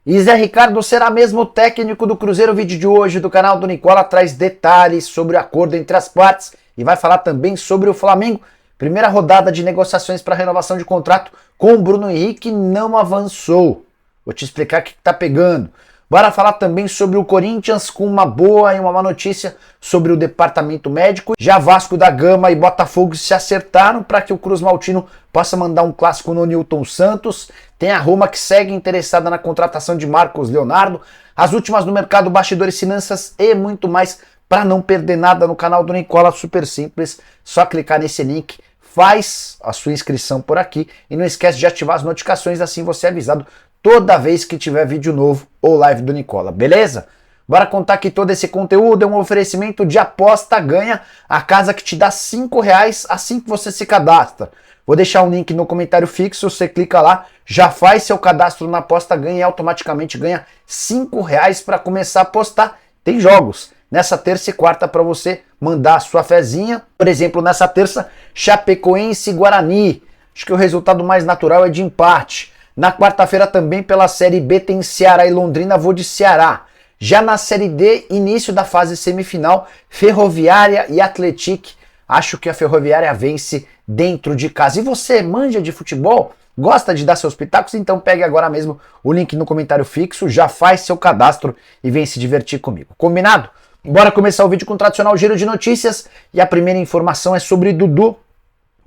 E Zé Ricardo será mesmo o técnico do Cruzeiro? O vídeo de hoje do canal do Nicola traz detalhes sobre o acordo entre as partes e vai falar também sobre o Flamengo. Primeira rodada de negociações para renovação de contrato com o Bruno Henrique não avançou. Vou te explicar o que está pegando. Bora falar também sobre o Corinthians com uma boa e uma má notícia sobre o departamento médico. Já Vasco da Gama e Botafogo se acertaram para que o Cruz Maltino possa mandar um clássico no Newton Santos. Tem a Roma que segue interessada na contratação de Marcos Leonardo. As últimas no mercado, bastidores, finanças e muito mais. Para não perder nada no canal do Nicola, super simples. Só clicar nesse link, faz a sua inscrição por aqui e não esquece de ativar as notificações, assim você é avisado toda vez que tiver vídeo novo ou live do Nicola, beleza? Bora contar que todo esse conteúdo é um oferecimento de Aposta Ganha, a casa que te dá R$5 assim que você se cadastra. Vou deixar um link no comentário fixo, você clica lá, já faz seu cadastro na Aposta Ganha e automaticamente ganha R$5 para começar a apostar. Tem jogos nessa terça e quarta para você mandar a sua fezinha. Por exemplo, nessa terça, Chapecoense e Guarani. Acho que o resultado mais natural é de empate. Na quarta-feira também pela Série B tem Ceará e Londrina, vou de Ceará. Já na Série D, início da fase semifinal, Ferroviária e Atlético. Acho que a Ferroviária vence dentro de casa. E você manja de futebol? Gosta de dar seus pitacos? Então pegue agora mesmo o link no comentário fixo, já faz seu cadastro e vem se divertir comigo. Combinado? Bora começar o vídeo com o tradicional giro de notícias. E a primeira informação é sobre Dudu.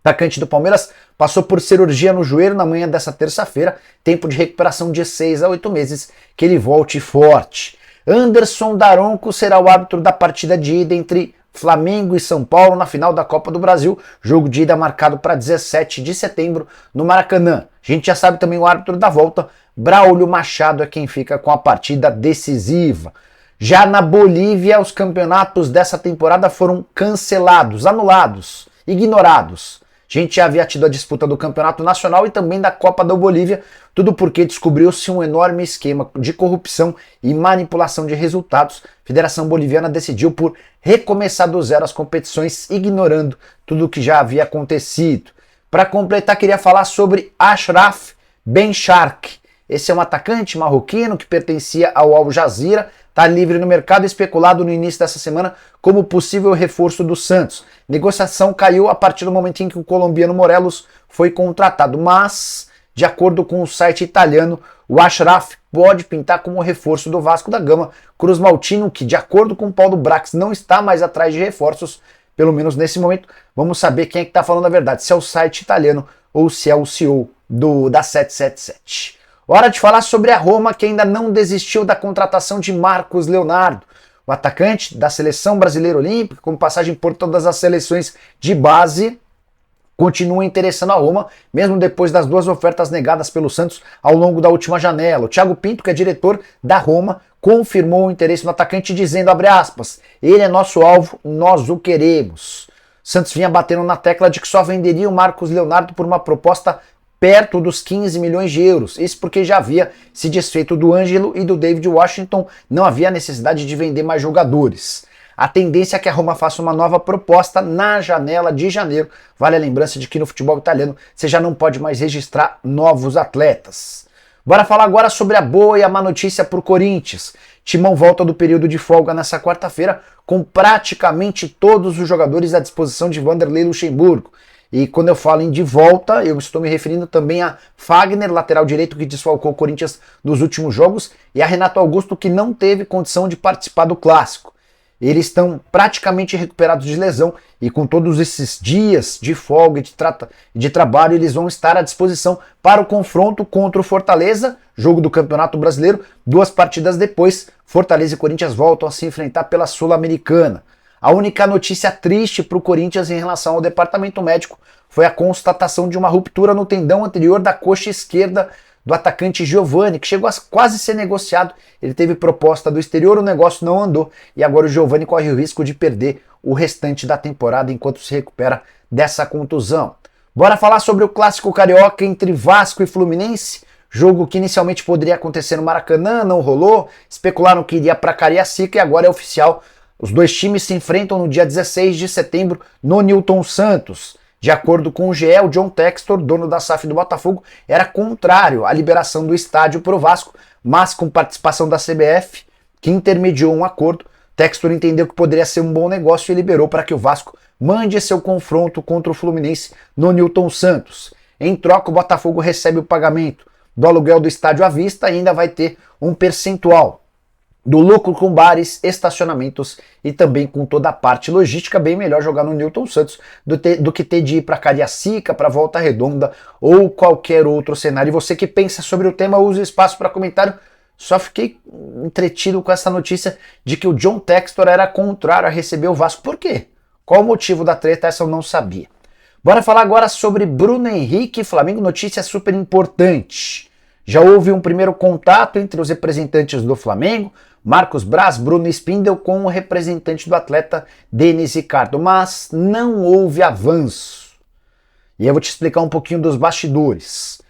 Atacante do Palmeiras passou por cirurgia no joelho na manhã dessa terça-feira, tempo de recuperação de 6 a 8 meses, que ele volte forte. Anderson Daronco será o árbitro da partida de ida entre Flamengo e São Paulo na final da Copa do Brasil, jogo de ida marcado para 17 de setembro no Maracanã. A gente já sabe também o árbitro da volta, Braulio Machado é quem fica com a partida decisiva. Já na Bolívia, os campeonatos dessa temporada foram cancelados, anulados, ignorados. A gente já havia tido a disputa do Campeonato Nacional e também da Copa da Bolívia, tudo porque descobriu-se um enorme esquema de corrupção e manipulação de resultados. A Federação Boliviana decidiu por recomeçar do zero as competições, ignorando tudo o que já havia acontecido. Para completar, queria falar sobre Achraf Ben Shark. Esse é um atacante marroquino que pertencia ao Al Jazeera, está livre no mercado, especulado no início dessa semana como possível reforço do Santos. Negociação caiu a partir do momento em que o colombiano Morelos foi contratado, mas, de acordo com o site italiano, o Achraf pode pintar como reforço do Vasco da Gama. Cruz Maltino, que de acordo com o Paulo Brax não está mais atrás de reforços, pelo menos nesse momento. Vamos saber quem é que está falando a verdade, se é o site italiano ou se é o CEO da 777. Hora de falar sobre a Roma, que ainda não desistiu da contratação de Marcos Leonardo. O atacante da seleção brasileira olímpica, com passagem por todas as seleções de base, continua interessando a Roma, mesmo depois das duas ofertas negadas pelo Santos ao longo da última janela. O Thiago Pinto, que é diretor da Roma, confirmou o interesse no atacante dizendo, abre aspas, ele é nosso alvo, nós o queremos. Santos vinha batendo na tecla de que só venderia o Marcos Leonardo por uma proposta perto dos 15 milhões de euros. Isso porque já havia se desfeito do Ângelo e do David Washington, não havia necessidade de vender mais jogadores. A tendência é que a Roma faça uma nova proposta na janela de janeiro. Vale a lembrança de que no futebol italiano você já não pode mais registrar novos atletas. Bora falar agora sobre a boa e a má notícia para o Corinthians. Timão volta do período de folga nessa quarta-feira com praticamente todos os jogadores à disposição de Vanderlei Luxemburgo. E quando eu falo em de volta, eu estou me referindo também a Fagner, lateral direito que desfalcou o Corinthians nos últimos jogos, e a Renato Augusto, que não teve condição de participar do Clássico. Eles estão praticamente recuperados de lesão e com todos esses dias de folga e de trabalho, eles vão estar à disposição para o confronto contra o Fortaleza, jogo do Campeonato Brasileiro. 2 partidas depois, Fortaleza e Corinthians voltam a se enfrentar pela Sul-Americana. A única notícia triste para o Corinthians em relação ao departamento médico foi a constatação de uma ruptura no tendão anterior da coxa esquerda do atacante Giovani, que chegou a quase ser negociado. Ele teve proposta do exterior, o negócio não andou e agora o Giovani corre o risco de perder o restante da temporada enquanto se recupera dessa contusão. Bora falar sobre o clássico carioca entre Vasco e Fluminense, jogo que inicialmente poderia acontecer no Maracanã, não rolou, especularam que iria para Cariacica e agora é oficial. Os dois times se enfrentam no dia 16 de setembro no Newton Santos. De acordo com o GE, o John Textor, dono da SAF do Botafogo, era contrário à liberação do estádio para o Vasco, mas com participação da CBF, que intermediou um acordo, Textor entendeu que poderia ser um bom negócio e liberou para que o Vasco mande seu confronto contra o Fluminense no Newton Santos. Em troca, o Botafogo recebe o pagamento do aluguel do estádio à vista e ainda vai ter um percentual do lucro com bares, estacionamentos e também com toda a parte logística. Bem melhor jogar no Newton Santos do que ter de ir para Cariacica, para Volta Redonda ou qualquer outro cenário. E você que pensa sobre o tema, use o espaço para comentário. Só fiquei entretido com essa notícia de que o John Textor era contrário a receber o Vasco. Por quê? Qual o motivo da treta? Essa eu não sabia. Bora falar agora sobre Bruno Henrique e Flamengo, notícia super importante. Já houve um primeiro contato entre os representantes do Flamengo, Marcos Braz, Bruno Spindel, com o representante do atleta Denis Ricardo, mas não houve avanço. E eu vou te explicar um pouquinho dos bastidores.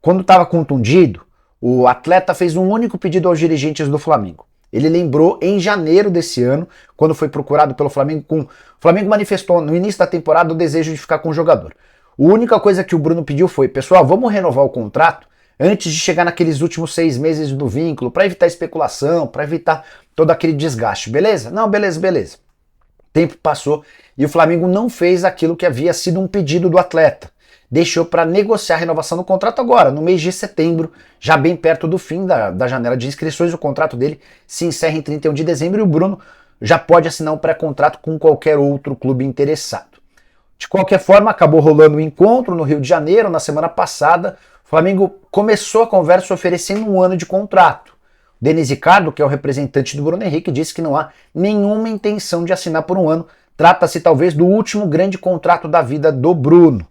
Quando estava contundido, o atleta fez um único pedido aos dirigentes do Flamengo. Ele lembrou em janeiro desse ano, quando foi procurado pelo Flamengo, o Flamengo manifestou no início da temporada o desejo de ficar com o jogador. A única coisa que o Bruno pediu foi: pessoal, vamos renovar o contrato antes de chegar naqueles últimos 6 meses do vínculo, para evitar especulação, para evitar todo aquele desgaste, beleza? Não, beleza. O tempo passou e o Flamengo não fez aquilo que havia sido um pedido do atleta. Deixou para negociar a renovação do contrato agora, no mês de setembro, já bem perto do fim da janela de inscrições. O contrato dele se encerra em 31 de dezembro e o Bruno já pode assinar um pré-contrato com qualquer outro clube interessado. De qualquer forma, acabou rolando um encontro no Rio de Janeiro na semana passada. O Flamengo começou a conversa oferecendo 1 ano de contrato. O Denis Ricardo, que é o representante do Bruno Henrique, disse que não há nenhuma intenção de assinar por 1 ano. Trata-se talvez do último grande contrato da vida do Bruno.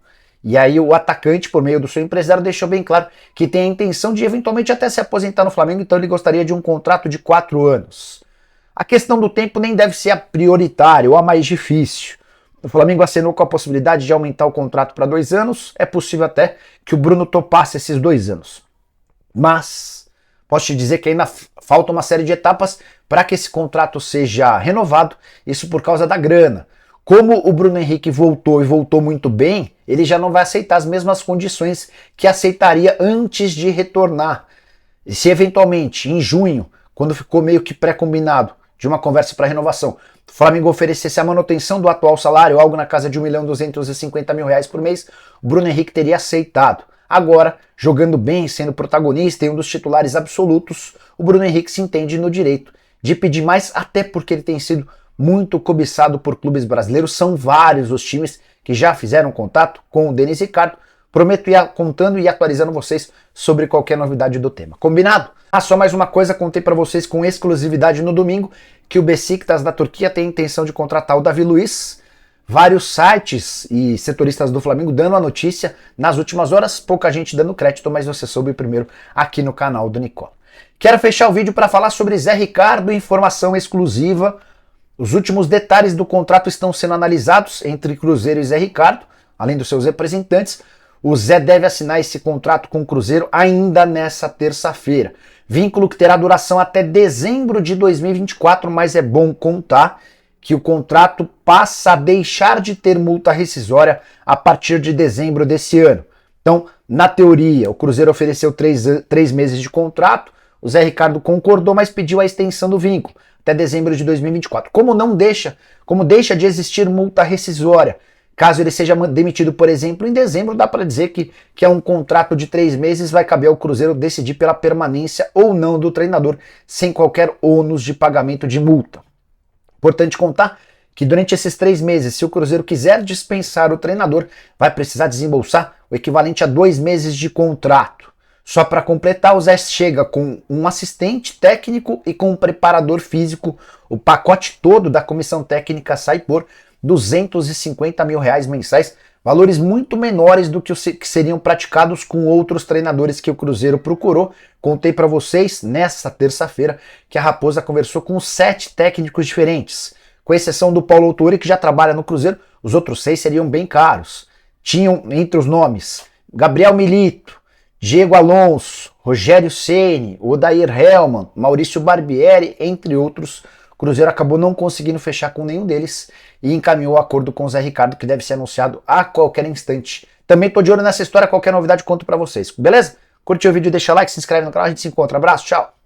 E aí o atacante, por meio do seu empresário, deixou bem claro que tem a intenção de eventualmente até se aposentar no Flamengo, então ele gostaria de um contrato de 4 anos. A questão do tempo nem deve ser a prioritária ou a mais difícil. O Flamengo acenou com a possibilidade de aumentar o contrato para 2 anos, é possível até que o Bruno topasse esses 2 anos. Mas posso te dizer que ainda falta uma série de etapas para que esse contrato seja renovado, isso por causa da grana. Como o Bruno Henrique voltou e voltou muito bem, ele já não vai aceitar as mesmas condições que aceitaria antes de retornar. E se eventualmente, em junho, quando ficou meio que pré-combinado de uma conversa para renovação, o Flamengo oferecesse a manutenção do atual salário, algo na casa de R$1.250.000 por mês, o Bruno Henrique teria aceitado. Agora, jogando bem, sendo protagonista e um dos titulares absolutos, o Bruno Henrique se entende no direito de pedir mais, até porque ele tem sido muito cobiçado por clubes brasileiros. São vários os times que já fizeram contato com o Denis Ricardo. Prometo ir contando e atualizando vocês sobre qualquer novidade do tema. Combinado? Só mais uma coisa, contei para vocês com exclusividade no domingo que o Beşiktaş da Turquia tem a intenção de contratar o Davi Luiz. Vários sites e setoristas do Flamengo dando a notícia nas últimas horas, pouca gente dando crédito, mas você soube primeiro aqui no canal do Nicola. Quero fechar o vídeo para falar sobre Zé Ricardo, informação exclusiva. Os últimos detalhes do contrato estão sendo analisados entre Cruzeiro e Zé Ricardo, além dos seus representantes. O Zé deve assinar esse contrato com o Cruzeiro ainda nessa terça-feira. Vínculo que terá duração até dezembro de 2024, mas é bom contar que o contrato passa a deixar de ter multa rescisória a partir de dezembro desse ano. Então, na teoria, o Cruzeiro ofereceu 3 meses de contrato, o Zé Ricardo concordou, mas pediu a extensão do vínculo até dezembro de 2024. Como deixa de existir multa rescisória, caso ele seja demitido, por exemplo, em dezembro, dá para dizer que é um contrato de 3 meses, vai caber ao Cruzeiro decidir pela permanência ou não do treinador, sem qualquer ônus de pagamento de multa. Importante contar que durante esses 3 meses, se o Cruzeiro quiser dispensar o treinador, vai precisar desembolsar o equivalente a 2 meses de contrato. Só para completar, o Zé chega com um assistente técnico e com um preparador físico. O pacote todo da comissão técnica sai por R$250.000 mensais, valores muito menores do que seriam praticados com outros treinadores que o Cruzeiro procurou. Contei para vocês nessa terça-feira que a Raposa conversou com 7 técnicos diferentes, com exceção do Paulo Autori, que já trabalha no Cruzeiro. Os outros 6 seriam bem caros. Tinham entre os nomes Gabriel Milito, Diego Alonso, Rogério Ceni, Odair Hellmann, Maurício Barbieri, entre outros O Cruzeiro acabou não conseguindo fechar com nenhum deles e encaminhou o acordo com o Zé Ricardo, que deve ser anunciado a qualquer instante. Também tô de olho nessa história, qualquer novidade conto pra vocês, beleza? Curtiu o vídeo, deixa like, se inscreve no canal, a gente se encontra. Abraço, tchau!